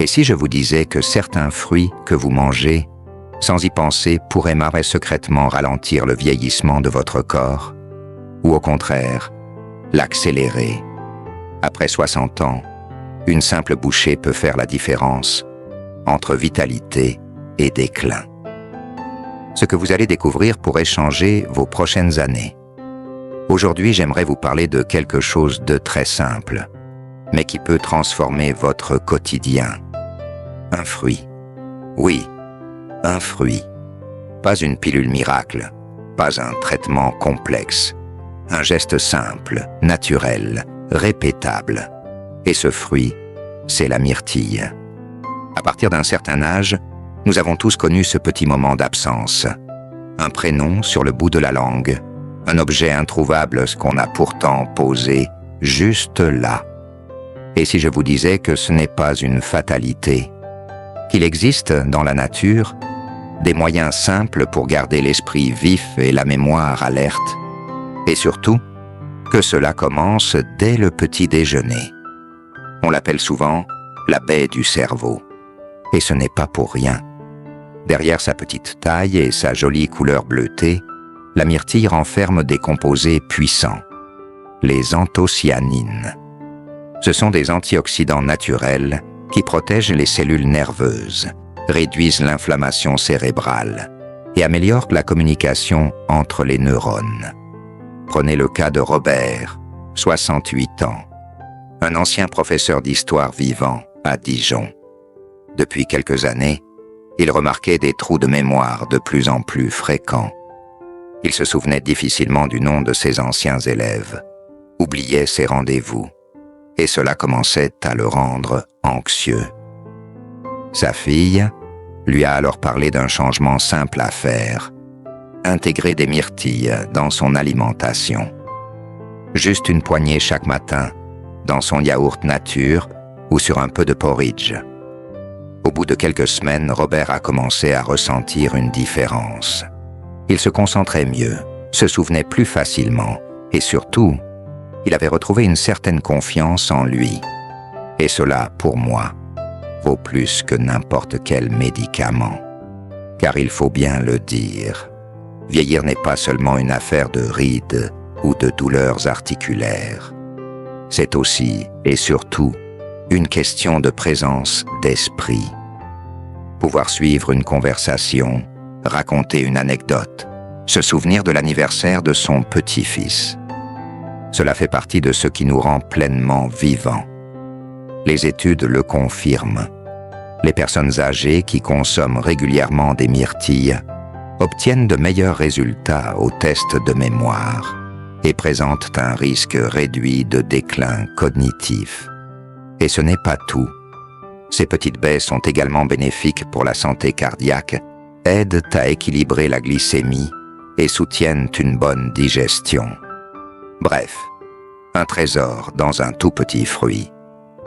Et si je vous disais que certains fruits que vous mangez, sans y penser, pourraient secrètement ralentir le vieillissement de votre corps, ou au contraire, l'accélérer. Après 60 ans, une simple bouchée peut faire la différence entre vitalité et déclin. Ce que vous allez découvrir pourrait changer vos prochaines années. Aujourd'hui, j'aimerais vous parler de quelque chose de très simple, mais qui peut transformer votre quotidien. Un fruit. Oui, un fruit. Pas une pilule miracle, pas un traitement complexe. Un geste simple, naturel, répétable. Et ce fruit, c'est la myrtille. À partir d'un certain âge, nous avons tous connu ce petit moment d'absence. Un prénom sur le bout de la langue, un objet introuvable qu'on a pourtant posé juste là. Et si je vous disais que ce n'est pas une fatalité, qu'il existe dans la nature des moyens simples pour garder l'esprit vif et la mémoire alerte, et surtout, que cela commence dès le petit déjeuner. On l'appelle souvent la baie du cerveau. Et ce n'est pas pour rien. Derrière sa petite taille et sa jolie couleur bleutée, la myrtille renferme des composés puissants, les anthocyanines. Ce sont des antioxydants naturels qui protègent les cellules nerveuses, réduisent l'inflammation cérébrale et améliorent la communication entre les neurones. Prenez le cas de Robert, 68 ans, un ancien professeur d'histoire vivant à Dijon. Depuis quelques années, il remarquait des trous de mémoire de plus en plus fréquents. Il se souvenait difficilement du nom de ses anciens élèves, oubliait ses rendez-vous, et cela commençait à le rendre anxieux. Sa fille lui a alors parlé d'un changement simple à faire, intégrer des myrtilles dans son alimentation. Juste une poignée chaque matin, dans son yaourt nature ou sur un peu de porridge. Au bout de quelques semaines, Robert a commencé à ressentir une différence. Il se concentrait mieux, se souvenait plus facilement et surtout, il avait retrouvé une certaine confiance en lui. Et cela, pour moi, vaut plus que n'importe quel médicament. Car il faut bien le dire, vieillir n'est pas seulement une affaire de rides ou de douleurs articulaires. C'est aussi, et surtout, une question de présence d'esprit. Pouvoir suivre une conversation, raconter une anecdote, se souvenir de l'anniversaire de son petit-fils. Cela fait partie de ce qui nous rend pleinement vivants. Les études le confirment. Les personnes âgées qui consomment régulièrement des myrtilles obtiennent de meilleurs résultats aux tests de mémoire et présentent un risque réduit de déclin cognitif. Et ce n'est pas tout. Ces petites baies sont également bénéfiques pour la santé cardiaque, aident à équilibrer la glycémie et soutiennent une bonne digestion. Bref, un trésor dans un tout petit fruit.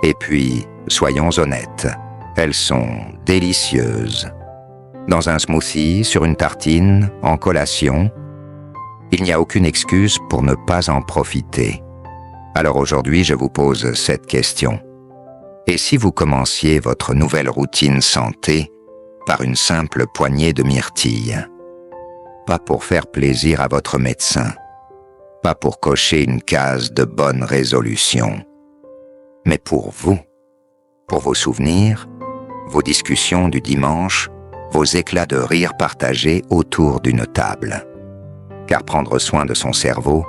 Et puis, soyons honnêtes, elles sont délicieuses. Dans un smoothie, sur une tartine, en collation, il n'y a aucune excuse pour ne pas en profiter. Alors aujourd'hui, je vous pose cette question. Et si vous commenciez votre nouvelle routine santé par une simple poignée de myrtilles? Pas pour faire plaisir à votre médecin, pas pour cocher une case de bonne résolution, mais pour vous, pour vos souvenirs, vos discussions du dimanche, vos éclats de rire partagés autour d'une table. Car prendre soin de son cerveau,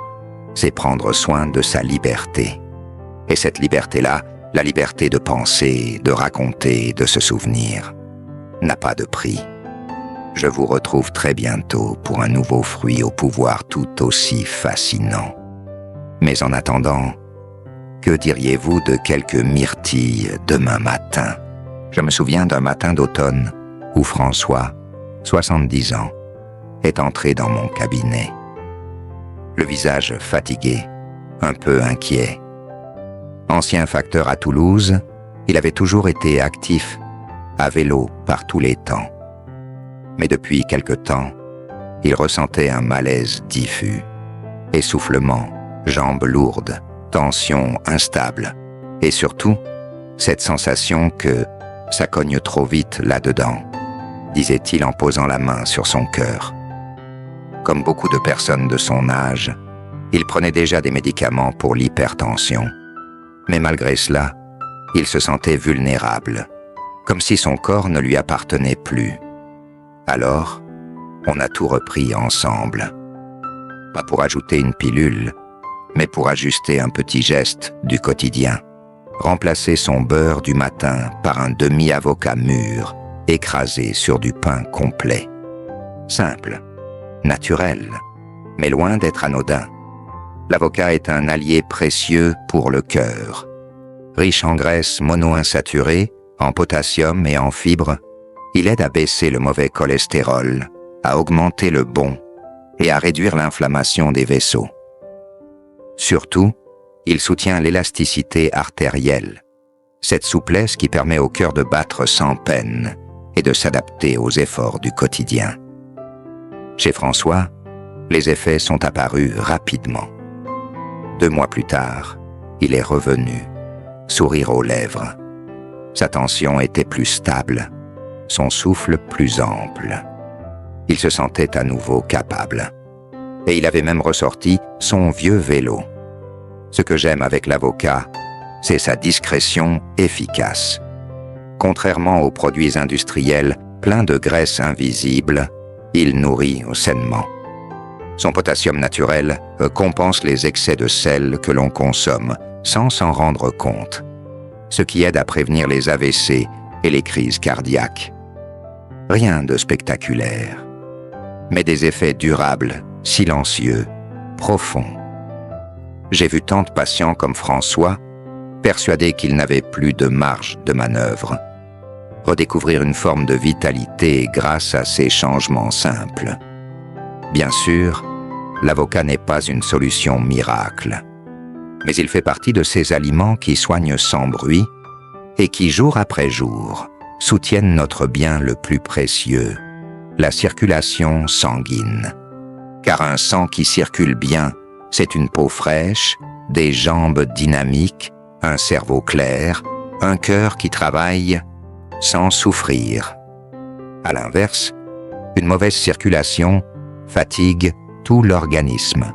c'est prendre soin de sa liberté. Et cette liberté-là, la liberté de penser, de raconter, de se souvenir, n'a pas de prix. Je vous retrouve très bientôt pour un nouveau fruit au pouvoir tout aussi fascinant. Mais en attendant, que diriez-vous de quelques myrtilles demain matin? Je me souviens d'un matin d'automne où François, 70 ans, est entré dans mon cabinet. Le visage fatigué, un peu inquiet. Ancien facteur à Toulouse, il avait toujours été actif, à vélo par tous les temps. Mais depuis quelque temps, il ressentait un malaise diffus. Essoufflement, jambes lourdes, tension instable, et surtout, cette sensation que, Ça cogne trop vite là-dedans, disait-il en posant la main sur son cœur. Comme beaucoup de personnes de son âge, il prenait déjà des médicaments pour l'hypertension. Mais malgré cela, il se sentait vulnérable, comme si son corps ne lui appartenait plus. Alors, on a tout repris ensemble. Pas pour ajouter une pilule, mais pour ajuster un petit geste du quotidien. Remplacer son beurre du matin par un demi-avocat mûr, écrasé sur du pain complet. Simple, naturel, mais loin d'être anodin. L'avocat est un allié précieux pour le cœur. Riche en graisses monoinsaturées, en potassium et en fibres, il aide à baisser le mauvais cholestérol, à augmenter le bon et à réduire l'inflammation des vaisseaux. Surtout, il soutient l'élasticité artérielle, cette souplesse qui permet au cœur de battre sans peine et de s'adapter aux efforts du quotidien. Chez François, les effets sont apparus rapidement. 2 mois plus tard, il est revenu, sourire aux lèvres. Sa tension était plus stable, son souffle plus ample. Il se sentait à nouveau capable. Et il avait même ressorti son vieux vélo. Ce que j'aime avec l'avocat, c'est sa discrétion efficace. Contrairement aux produits industriels pleins de graisses invisibles, il nourrit sainement. Son potassium naturel compense les excès de sel que l'on consomme sans s'en rendre compte, ce qui aide à prévenir les AVC et les crises cardiaques. Rien de spectaculaire, mais des effets durables, silencieux, profonds. J'ai vu tant de patients comme François, persuadés qu'ils n'avaient plus de marge de manœuvre, redécouvrir une forme de vitalité grâce à ces changements simples. Bien sûr, l'avocat n'est pas une solution miracle, mais il fait partie de ces aliments qui soignent sans bruit et qui, jour après jour, soutiennent notre bien le plus précieux, la circulation sanguine. Car un sang qui circule bien, c'est une peau fraîche, des jambes dynamiques, un cerveau clair, un cœur qui travaille sans souffrir. À l'inverse, une mauvaise circulation fatigue tout l'organisme.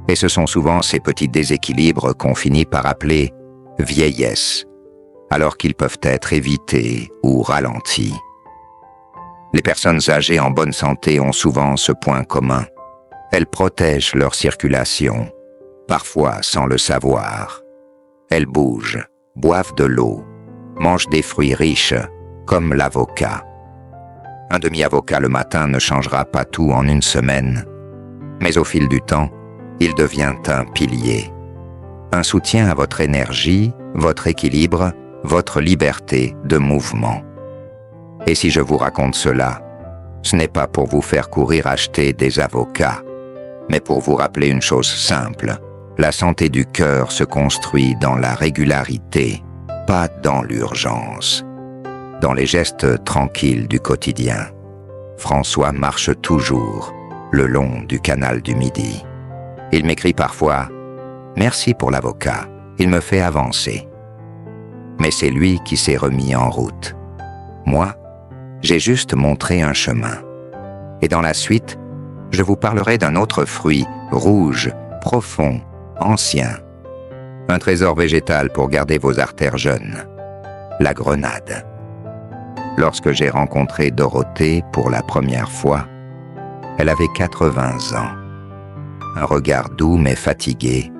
Et ce sont souvent ces petits déséquilibres qu'on finit par appeler vieillesse, alors qu'ils peuvent être évités ou ralentis. Les personnes âgées en bonne santé ont souvent ce point commun. Elles protègent leur circulation, parfois sans le savoir. Elles bougent, boivent de l'eau, mangent des fruits riches, comme l'avocat. Un demi-avocat le matin ne changera pas tout en une semaine, mais au fil du temps, il devient un pilier, un soutien à votre énergie, votre équilibre, votre liberté de mouvement. Et si je vous raconte cela, ce n'est pas pour vous faire courir acheter des avocats, mais pour vous rappeler une chose simple. La santé du cœur se construit dans la régularité, pas dans l'urgence. Dans les gestes tranquilles du quotidien, François marche toujours le long du canal du Midi. Il m'écrit parfois « Merci pour l'avocat, il me fait avancer ». Mais c'est lui qui s'est remis en route. Moi, j'ai juste montré un chemin. Et dans la suite, je vous parlerai d'un autre fruit, rouge, profond, ancien. Un trésor végétal pour garder vos artères jeunes. La grenade. Lorsque j'ai rencontré Dorothée pour la première fois, elle avait 80 ans. Un regard doux mais fatigué,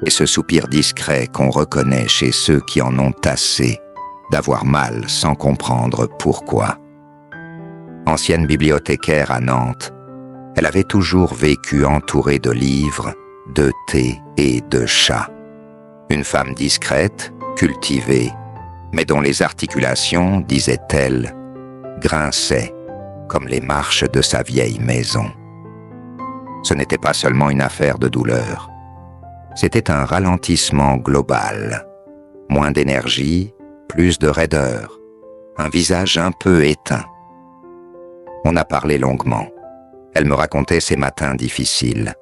et ce soupir discret qu'on reconnaît chez ceux qui en ont assez d'avoir mal sans comprendre pourquoi. Ancienne bibliothécaire à Nantes, elle avait toujours vécu entourée de livres, de thé et de chats. Une femme discrète, cultivée, mais dont les articulations, disait-elle, grinçaient comme les marches de sa vieille maison. Ce n'était pas seulement une affaire de douleur. C'était un ralentissement global. Moins d'énergie, plus de raideur, un visage un peu éteint. On a parlé longuement. Elle me racontait ses matins difficiles,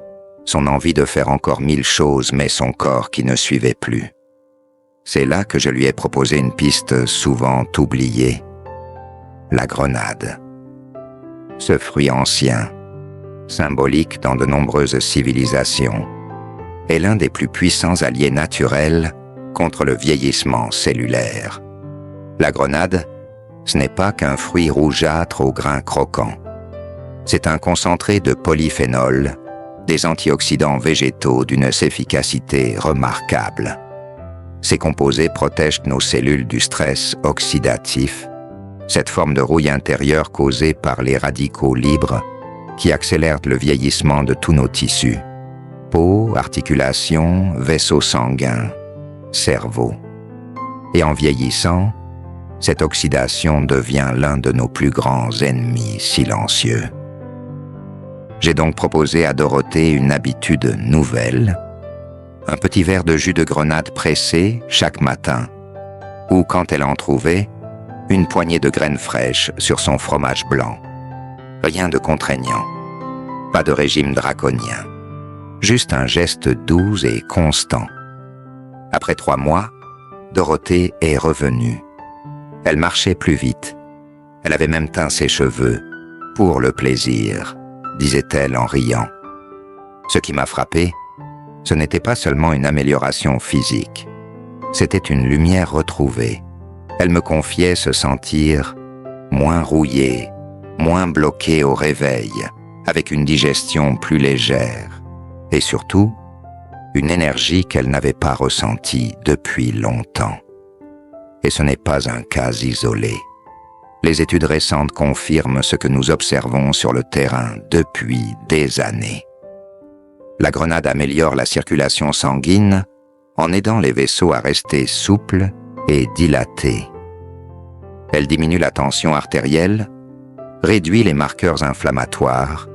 son envie de faire encore 1000 choses mais son corps qui ne suivait plus. C'est là que je lui ai proposé une piste souvent oubliée. La grenade. Ce fruit ancien, symbolique dans de nombreuses civilisations, est l'un des plus puissants alliés naturels contre le vieillissement cellulaire. La grenade, ce n'est pas qu'un fruit rougeâtre au grain croquant. C'est un concentré de polyphénol, des antioxydants végétaux d'une efficacité remarquable. Ces composés protègent nos cellules du stress oxydatif, cette forme de rouille intérieure causée par les radicaux libres qui accélèrent le vieillissement de tous nos tissus. Peau, articulations, vaisseaux sanguins, cerveau. Et en vieillissant, cette oxydation devient l'un de nos plus grands ennemis silencieux. J'ai donc proposé à Dorothée une habitude nouvelle, un petit verre de jus de grenade pressé chaque matin, ou quand elle en trouvait, une poignée de graines fraîches sur son fromage blanc. Rien de contraignant, pas de régime draconien, juste un geste doux et constant. Après 3 mois, Dorothée est revenue. Elle marchait plus vite. Elle avait même teint ses cheveux, pour le plaisir, disait-elle en riant. Ce qui m'a frappé, ce n'était pas seulement une amélioration physique, c'était une lumière retrouvée. Elle me confiait se sentir moins rouillée, moins bloquée au réveil, avec une digestion plus légère, et surtout, une énergie qu'elle n'avait pas ressentie depuis longtemps. Et ce n'est pas un cas isolé. Les études récentes confirment ce que nous observons sur le terrain depuis des années. La grenade améliore la circulation sanguine en aidant les vaisseaux à rester souples et dilatés. Elle diminue la tension artérielle, réduit les marqueurs inflammatoires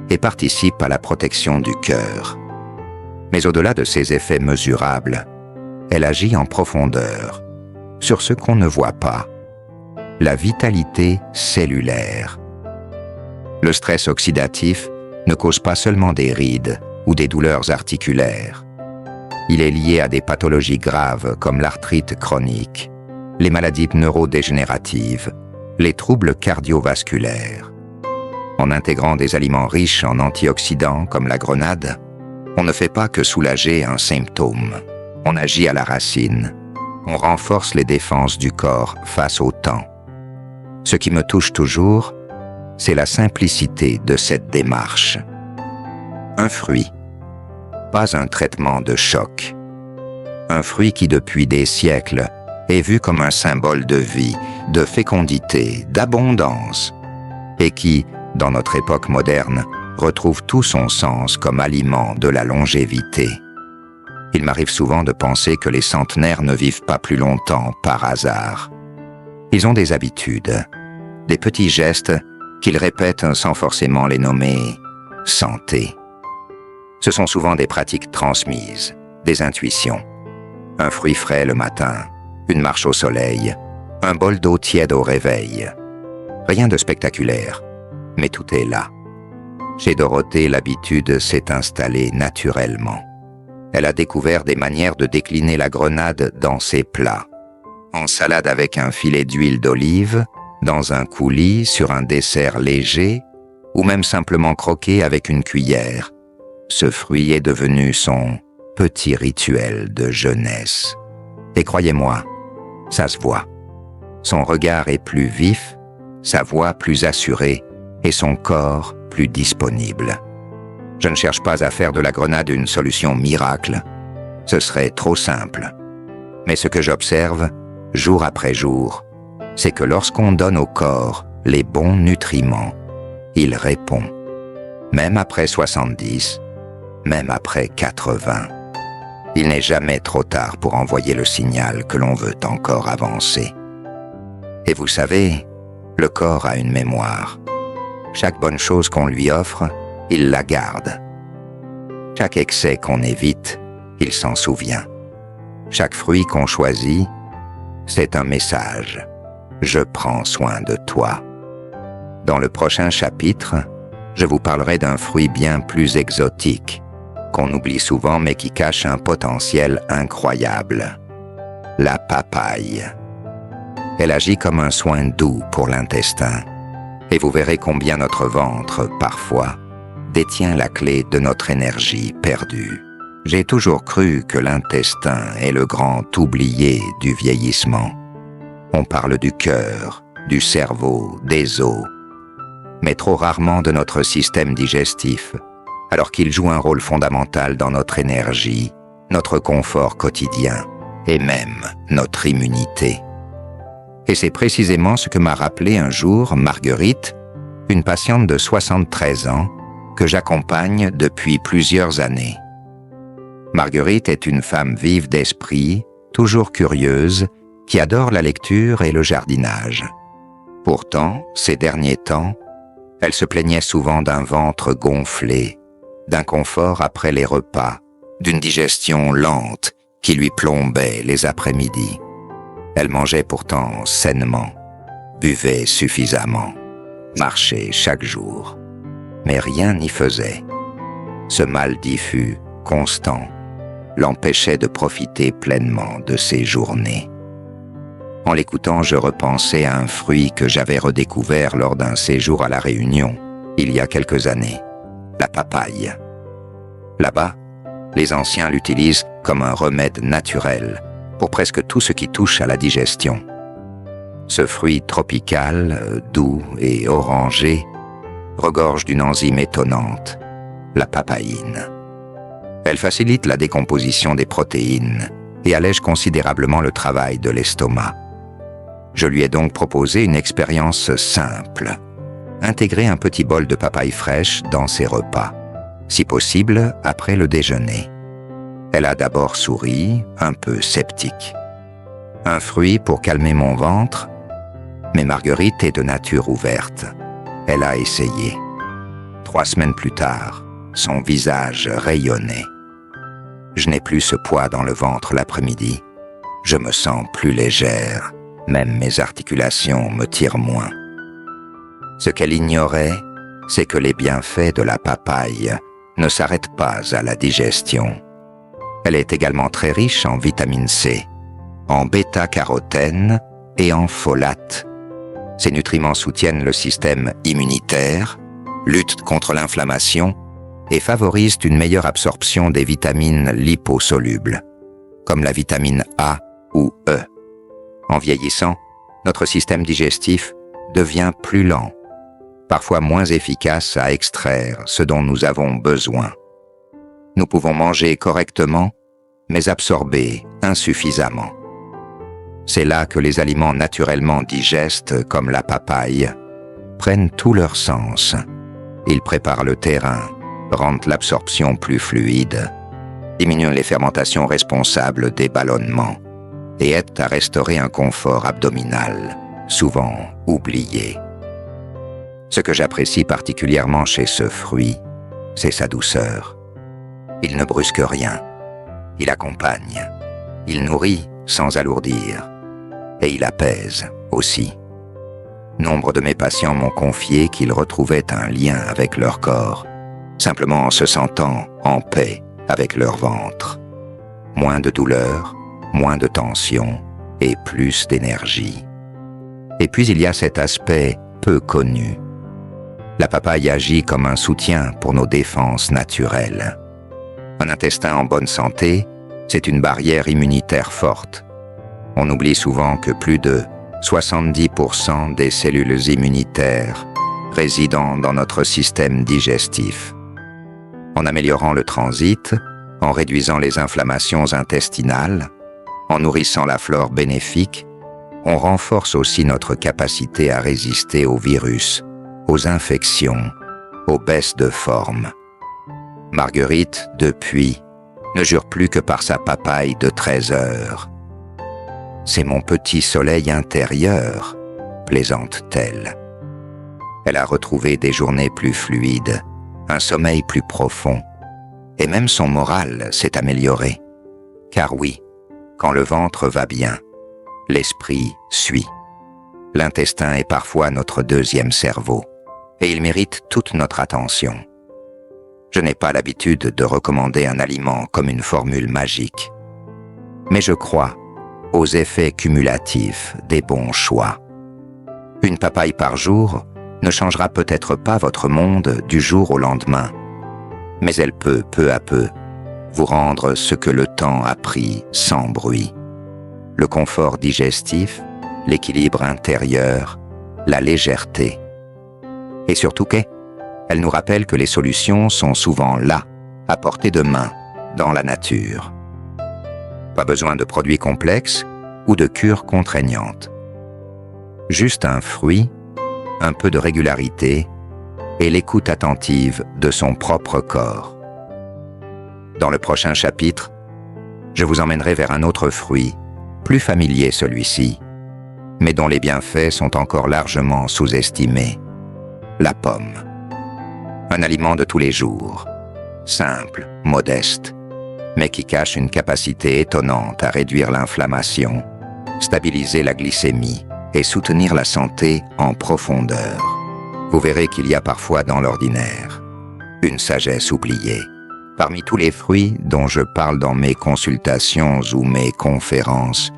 et participe à la protection du cœur. Mais au-delà de ces effets mesurables, elle agit en profondeur, sur ce qu'on ne voit pas, la vitalité cellulaire. Le stress oxydatif ne cause pas seulement des rides ou des douleurs articulaires. Il est lié à des pathologies graves comme l'arthrite chronique, les maladies neurodégénératives, les troubles cardiovasculaires. En intégrant des aliments riches en antioxydants comme la grenade, on ne fait pas que soulager un symptôme. On agit à la racine. On renforce les défenses du corps face au temps. Ce qui me touche toujours, c'est la simplicité de cette démarche. Un fruit, pas un traitement de choc. Un fruit qui depuis des siècles est vu comme un symbole de vie, de fécondité, d'abondance, et qui, dans notre époque moderne, retrouve tout son sens comme aliment de la longévité. Il m'arrive souvent de penser que les centenaires ne vivent pas plus longtemps par hasard. Ils ont des habitudes, des petits gestes qu'ils répètent sans forcément les nommer « santé ». Ce sont souvent des pratiques transmises, des intuitions. Un fruit frais le matin, une marche au soleil, un bol d'eau tiède au réveil. Rien de spectaculaire, mais tout est là. Chez Dorothée, l'habitude s'est installée naturellement. Elle a découvert des manières de décliner la grenade dans ses plats. En salade avec un filet d'huile d'olive, dans un coulis sur un dessert léger, ou même simplement croqué avec une cuillère. Ce fruit est devenu son petit rituel de jeunesse. Et croyez-moi, ça se voit. Son regard est plus vif, sa voix plus assurée et son corps plus disponible. Je ne cherche pas à faire de la grenade une solution miracle. Ce serait trop simple. Mais ce que j'observe, jour après jour, c'est que lorsqu'on donne au corps les bons nutriments, il répond. Même après 70, même après 80. Il n'est jamais trop tard pour envoyer le signal que l'on veut encore avancer. Et vous savez, le corps a une mémoire. Chaque bonne chose qu'on lui offre, il la garde. Chaque excès qu'on évite, il s'en souvient. Chaque fruit qu'on choisit, c'est un message. Je prends soin de toi. Dans le prochain chapitre, je vous parlerai d'un fruit bien plus exotique, qu'on oublie souvent mais qui cache un potentiel incroyable. la papaye. Elle agit comme un soin doux pour l'intestin, et vous verrez combien notre ventre, parfois, détient la clé de notre énergie perdue. J'ai toujours cru que l'intestin est le grand oublié du vieillissement. On parle du cœur, du cerveau, des os, mais trop rarement de notre système digestif, alors qu'il joue un rôle fondamental dans notre énergie, notre confort quotidien et même notre immunité. Et c'est précisément ce que m'a rappelé un jour Marguerite, une patiente de 73 ans que j'accompagne depuis plusieurs années. Marguerite est une femme vive d'esprit, toujours curieuse, qui adore la lecture et le jardinage. Pourtant, ces derniers temps, elle se plaignait souvent d'un ventre gonflé, d'inconfort après les repas, d'une digestion lente qui lui plombait les après-midi. Elle mangeait pourtant sainement, buvait suffisamment, marchait chaque jour, mais rien n'y faisait. Ce mal diffus, constant, l'empêchait de profiter pleinement de ses journées. En l'écoutant, je repensais à un fruit que j'avais redécouvert lors d'un séjour à La Réunion, il y a quelques années, la papaye. Là-bas, les anciens l'utilisent comme un remède naturel pour presque tout ce qui touche à la digestion. Ce fruit tropical, doux et orangé, regorge d'une enzyme étonnante, la papaïne. Elle facilite la décomposition des protéines et allège considérablement le travail de l'estomac. Je lui ai donc proposé une expérience simple. Intégrer un petit bol de papaye fraîche dans ses repas, si possible après le déjeuner. Elle a d'abord souri, un peu sceptique. Un fruit pour calmer mon ventre, mais Marguerite est de nature ouverte. Elle a essayé. 3 semaines plus tard, son visage rayonnait. Je n'ai plus ce poids dans le ventre l'après-midi. Je me sens plus légère. Même mes articulations me tirent moins. Ce qu'elle ignorait, c'est que les bienfaits de la papaye ne s'arrêtent pas à la digestion. Elle est également très riche en vitamine C, en bêta-carotène et en folate. Ces nutriments soutiennent le système immunitaire, luttent contre l'inflammation et favorisent une meilleure absorption des vitamines liposolubles, comme la vitamine A ou E. En vieillissant, notre système digestif devient plus lent, parfois moins efficace à extraire ce dont nous avons besoin. Nous pouvons manger correctement, mais absorber insuffisamment. C'est là que les aliments naturellement digestes, comme la papaye, prennent tout leur sens. Ils préparent le terrain, rendent l'absorption plus fluide, diminuent les fermentations responsables des ballonnements et aident à restaurer un confort abdominal, souvent oublié. Ce que j'apprécie particulièrement chez ce fruit, c'est sa douceur. Il ne brusque rien. Il accompagne. Il nourrit sans alourdir. Et il apaise aussi. Nombre de mes patients m'ont confié qu'ils retrouvaient un lien avec leur corps, simplement en se sentant en paix avec leur ventre. Moins de douleur, moins de tension et plus d'énergie. Et puis il y a cet aspect peu connu. La papaye agit comme un soutien pour nos défenses naturelles. Un intestin en bonne santé, c'est une barrière immunitaire forte. On oublie souvent que plus de 70% des cellules immunitaires résident dans notre système digestif. En améliorant le transit, en réduisant les inflammations intestinales, en nourrissant la flore bénéfique, on renforce aussi notre capacité à résister aux virus, aux infections, aux baisses de forme. Marguerite, depuis, ne jure plus que par sa papaye de 13 heures. C'est mon petit soleil intérieur, plaisante-t-elle. Elle a retrouvé des journées plus fluides, un sommeil plus profond, et même son moral s'est amélioré. Car oui, quand le ventre va bien, l'esprit suit. L'intestin est parfois notre deuxième cerveau, et il mérite toute notre attention. Je n'ai pas l'habitude de recommander un aliment comme une formule magique, mais je crois aux effets cumulatifs des bons choix. Une papaye par jour ne changera peut-être pas votre monde du jour au lendemain, mais elle peut, peu à peu, vous rendre ce que le temps a pris sans bruit. Le confort digestif, l'équilibre intérieur, la légèreté. Et surtout elle nous rappelle que les solutions sont souvent là, à portée de main, dans la nature. Pas besoin de produits complexes ou de cures contraignantes. Juste un fruit, un peu de régularité et l'écoute attentive de son propre corps. Dans le prochain chapitre, je vous emmènerai vers un autre fruit, plus familier celui-ci, mais dont les bienfaits sont encore largement sous-estimés, la pomme. Un aliment de tous les jours, simple, modeste, mais qui cache une capacité étonnante à réduire l'inflammation, stabiliser la glycémie et soutenir la santé en profondeur. Vous verrez qu'il y a parfois dans l'ordinaire une sagesse oubliée. Parmi tous les fruits dont je parle dans mes consultations ou mes conférences,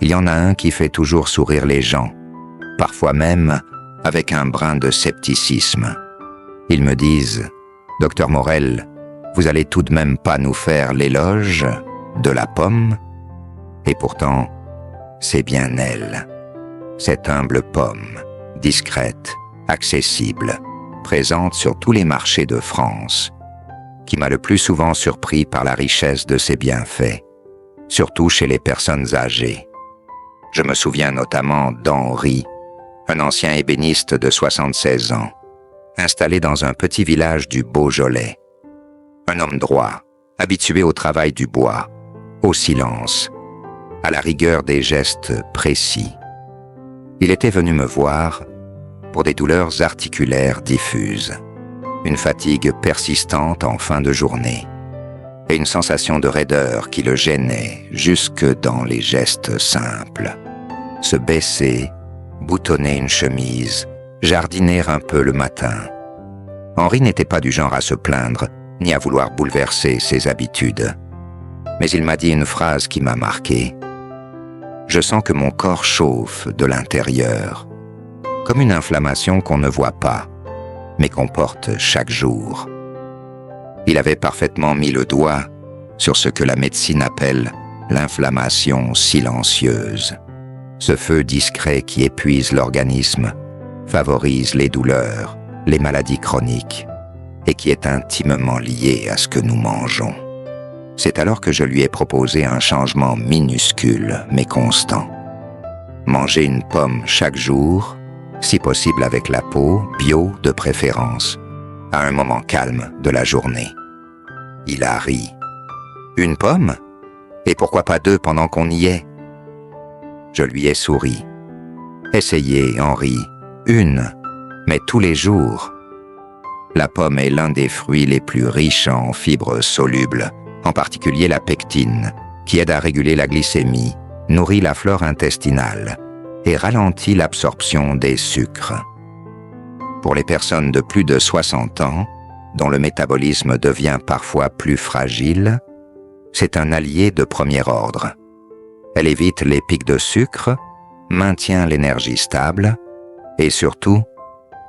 il y en a un qui fait toujours sourire les gens, parfois même avec un brin de scepticisme. Ils me disent « Docteur Morel, vous allez tout de même pas nous faire l'éloge de la pomme ?» Et pourtant, c'est bien elle, cette humble pomme, discrète, accessible, présente sur tous les marchés de France, qui m'a le plus souvent surpris par la richesse de ses bienfaits, surtout chez les personnes âgées. Je me souviens notamment d'Henri, un ancien ébéniste de 76 ans, installé dans un petit village du Beaujolais. Un homme droit, habitué au travail du bois, au silence, à la rigueur des gestes précis. Il était venu me voir pour des douleurs articulaires diffuses, une fatigue persistante en fin de journée et une sensation de raideur qui le gênait jusque dans les gestes simples. Se baisser, boutonner une chemise, jardiner un peu le matin. Henri n'était pas du genre à se plaindre ni à vouloir bouleverser ses habitudes. Mais il m'a dit une phrase qui m'a marqué. « Je sens que mon corps chauffe de l'intérieur, comme une inflammation qu'on ne voit pas, mais qu'on porte chaque jour. » Il avait parfaitement mis le doigt sur ce que la médecine appelle l'inflammation silencieuse. Ce feu discret qui épuise l'organisme, favorise les douleurs, les maladies chroniques, et qui est intimement lié à ce que nous mangeons. C'est alors que je lui ai proposé un changement minuscule mais constant. Manger une pomme chaque jour, si possible avec la peau, bio de préférence, à un moment calme de la journée. Il a ri. « Une pomme? Et pourquoi pas deux pendant qu'on y est ?» Je lui ai souri. « Essayez, Henri, une, mais tous les jours. » La pomme est l'un des fruits les plus riches en fibres solubles, en particulier la pectine, qui aide à réguler la glycémie, nourrit la flore intestinale et ralentit l'absorption des sucres. Pour les personnes de plus de 60 ans, dont le métabolisme devient parfois plus fragile, c'est un allié de premier ordre. Elle évite les pics de sucre, maintient l'énergie stable et surtout,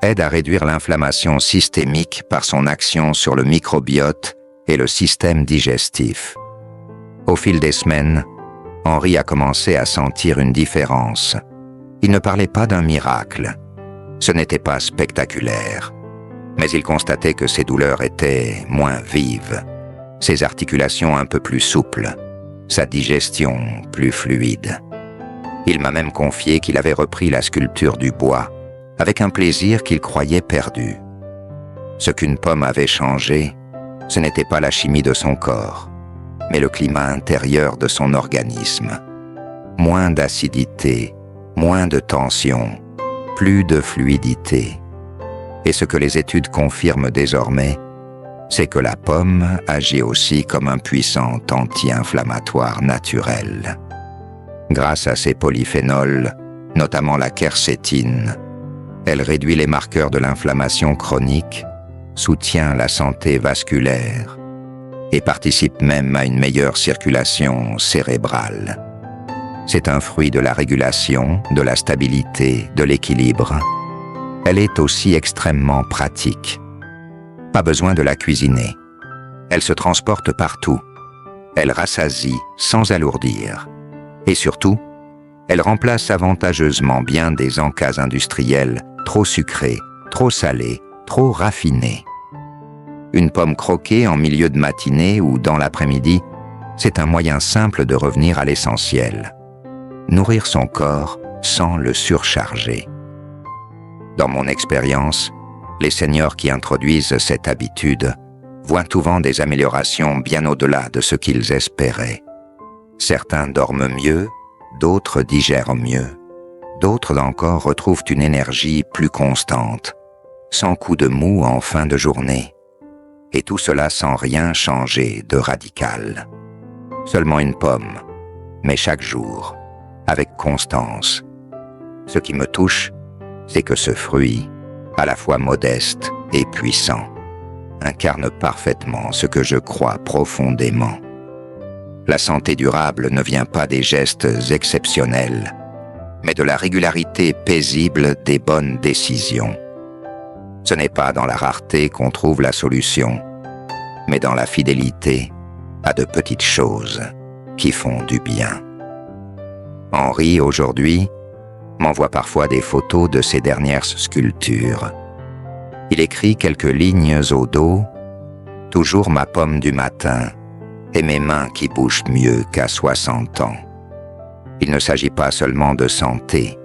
aide à réduire l'inflammation systémique par son action sur le microbiote et le système digestif. Au fil des semaines, Henri a commencé à sentir une différence. Il ne parlait pas d'un miracle. Ce n'était pas spectaculaire. Mais il constatait que ses douleurs étaient moins vives, ses articulations un peu plus souples, sa digestion plus fluide. Il m'a même confié qu'il avait repris la sculpture du bois, avec un plaisir qu'il croyait perdu. Ce qu'une pomme avait changé, ce n'était pas la chimie de son corps, mais le climat intérieur de son organisme. Moins d'acidité, moins de tension, plus de fluidité. Et ce que les études confirment désormais, c'est que la pomme agit aussi comme un puissant anti-inflammatoire naturel. Grâce à ses polyphénols, notamment la quercétine, elle réduit les marqueurs de l'inflammation chronique, soutient la santé vasculaire et participe même à une meilleure circulation cérébrale. C'est un fruit de la régulation, de la stabilité, de l'équilibre. Elle est aussi extrêmement pratique. Pas besoin de la cuisiner. Elle se transporte partout. Elle rassasie sans alourdir. Et surtout, elle remplace avantageusement bien des encas industriels trop sucrés, trop salés, trop raffinés. Une pomme croquée en milieu de matinée ou dans l'après-midi, c'est un moyen simple de revenir à l'essentiel. Nourrir son corps sans le surcharger. Dans mon expérience, les seniors qui introduisent cette habitude voient souvent des améliorations bien au-delà de ce qu'ils espéraient. Certains dorment mieux, d'autres digèrent mieux, d'autres encore retrouvent une énergie plus constante, sans coup de mou en fin de journée. Et tout cela sans rien changer de radical. Seulement une pomme, mais chaque jour, avec constance. Ce qui me touche, c'est que ce fruit, à la fois modeste et puissant, incarne parfaitement ce que je crois profondément. La santé durable ne vient pas des gestes exceptionnels, mais de la régularité paisible des bonnes décisions. Ce n'est pas dans la rareté qu'on trouve la solution, mais dans la fidélité à de petites choses qui font du bien. Henri, aujourd'hui, m'envoie parfois des photos de ses dernières sculptures. Il écrit quelques lignes au dos, « Toujours ma pomme du matin et mes mains qui bougent mieux qu'à 60 ans. » Il ne s'agit pas seulement de santé,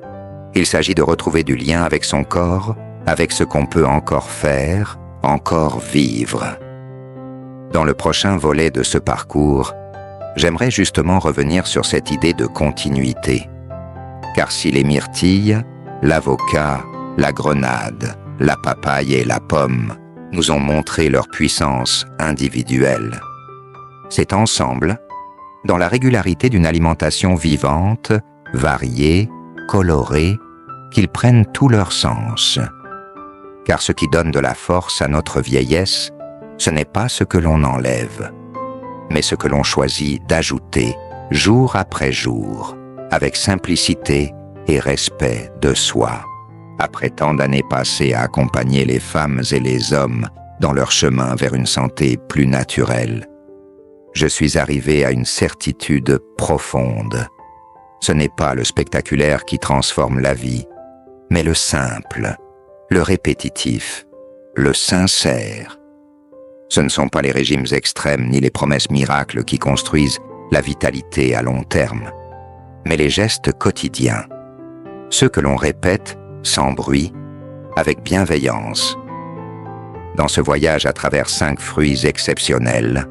il s'agit de retrouver du lien avec son corps, avec ce qu'on peut encore faire, encore vivre. Dans le prochain volet de ce parcours, j'aimerais justement revenir sur cette idée de continuité. Car si les myrtilles, l'avocat, la grenade, la papaye et la pomme nous ont montré leur puissance individuelle, c'est ensemble, dans la régularité d'une alimentation vivante, variée, colorée, qu'ils prennent tout leur sens. Car ce qui donne de la force à notre vieillesse, ce n'est pas ce que l'on enlève, mais ce que l'on choisit d'ajouter jour après jour, avec simplicité et respect de soi, après tant d'années passées à accompagner les femmes et les hommes dans leur chemin vers une santé plus naturelle. Je suis arrivé à une certitude profonde. Ce n'est pas le spectaculaire qui transforme la vie, mais le simple, le répétitif, le sincère. Ce ne sont pas les régimes extrêmes ni les promesses miracles qui construisent la vitalité à long terme, mais les gestes quotidiens, ceux que l'on répète sans bruit, avec bienveillance. Dans ce voyage à travers 5 fruits exceptionnels,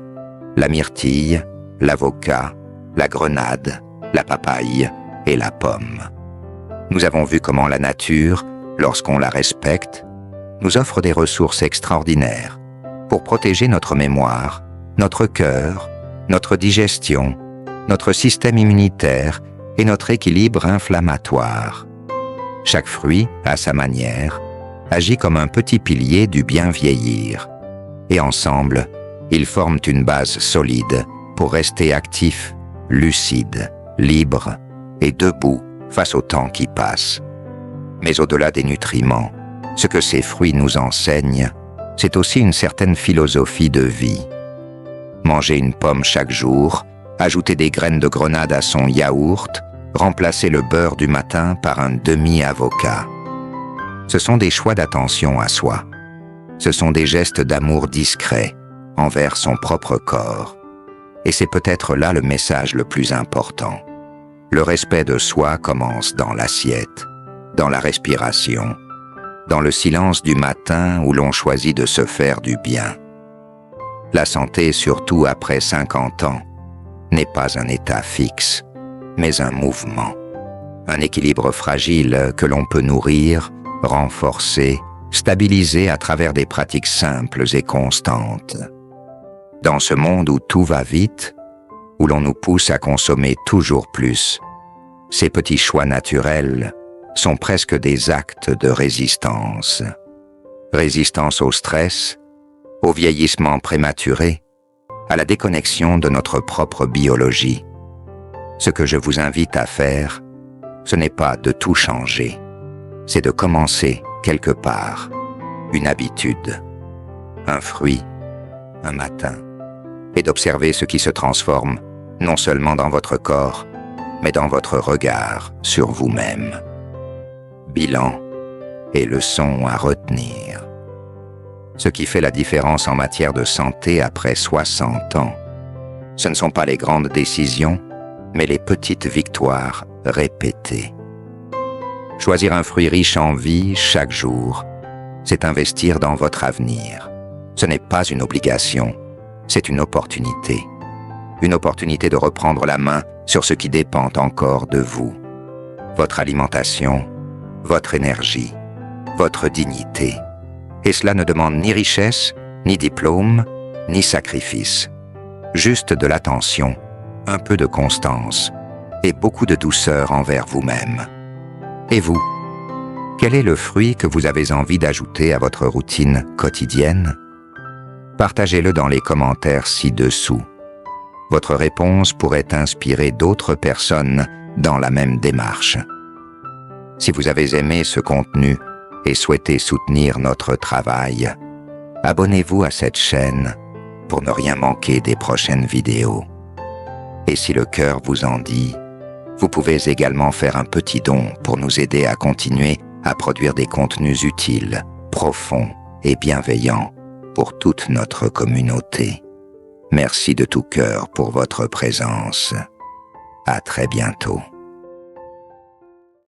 la myrtille, l'avocat, la grenade, la papaye et la pomme. Nous avons vu comment la nature, lorsqu'on la respecte, nous offre des ressources extraordinaires pour protéger notre mémoire, notre cœur, notre digestion, notre système immunitaire et notre équilibre inflammatoire. Chaque fruit, à sa manière, agit comme un petit pilier du bien vieillir. Et ensemble, ils forment une base solide pour rester actifs, lucides, libres et debout face au temps qui passe. Mais au-delà des nutriments, ce que ces fruits nous enseignent, c'est aussi une certaine philosophie de vie. Manger une pomme chaque jour, ajouter des graines de grenade à son yaourt, remplacer le beurre du matin par un demi-avocat. Ce sont des choix d'attention à soi. Ce sont des gestes d'amour discrets envers son propre corps. Et c'est peut-être là le message le plus important. Le respect de soi commence dans l'assiette, dans la respiration, dans le silence du matin où l'on choisit de se faire du bien. La santé, surtout après 50 ans, n'est pas un état fixe, mais un mouvement. Un équilibre fragile que l'on peut nourrir, renforcer, stabiliser à travers des pratiques simples et constantes. Dans ce monde où tout va vite, où l'on nous pousse à consommer toujours plus, ces petits choix naturels sont presque des actes de résistance. Résistance au stress, au vieillissement prématuré, à la déconnexion de notre propre biologie. Ce que je vous invite à faire, ce n'est pas de tout changer, c'est de commencer quelque part, une habitude, un fruit, un matin, et d'observer ce qui se transforme, non seulement dans votre corps, mais dans votre regard sur vous-même. Bilan et leçons à retenir. Ce qui fait la différence en matière de santé après 60 ans, ce ne sont pas les grandes décisions, mais les petites victoires répétées. Choisir un fruit riche en vie chaque jour, c'est investir dans votre avenir. Ce n'est pas une obligation, c'est une opportunité. Une opportunité de reprendre la main sur ce qui dépend encore de vous. Votre alimentation, votre énergie, votre dignité. Et cela ne demande ni richesse, ni diplôme, ni sacrifice. Juste de l'attention, un peu de constance et beaucoup de douceur envers vous-même. Et vous, quel est le fruit que vous avez envie d'ajouter à votre routine quotidienne? Partagez-le dans les commentaires ci-dessous. Votre réponse pourrait inspirer d'autres personnes dans la même démarche. Si vous avez aimé ce contenu et souhaitez soutenir notre travail, abonnez-vous à cette chaîne pour ne rien manquer des prochaines vidéos. Et si le cœur vous en dit, vous pouvez également faire un petit don pour nous aider à continuer à produire des contenus utiles, profonds et bienveillants pour toute notre communauté. Merci de tout cœur pour votre présence. À très bientôt.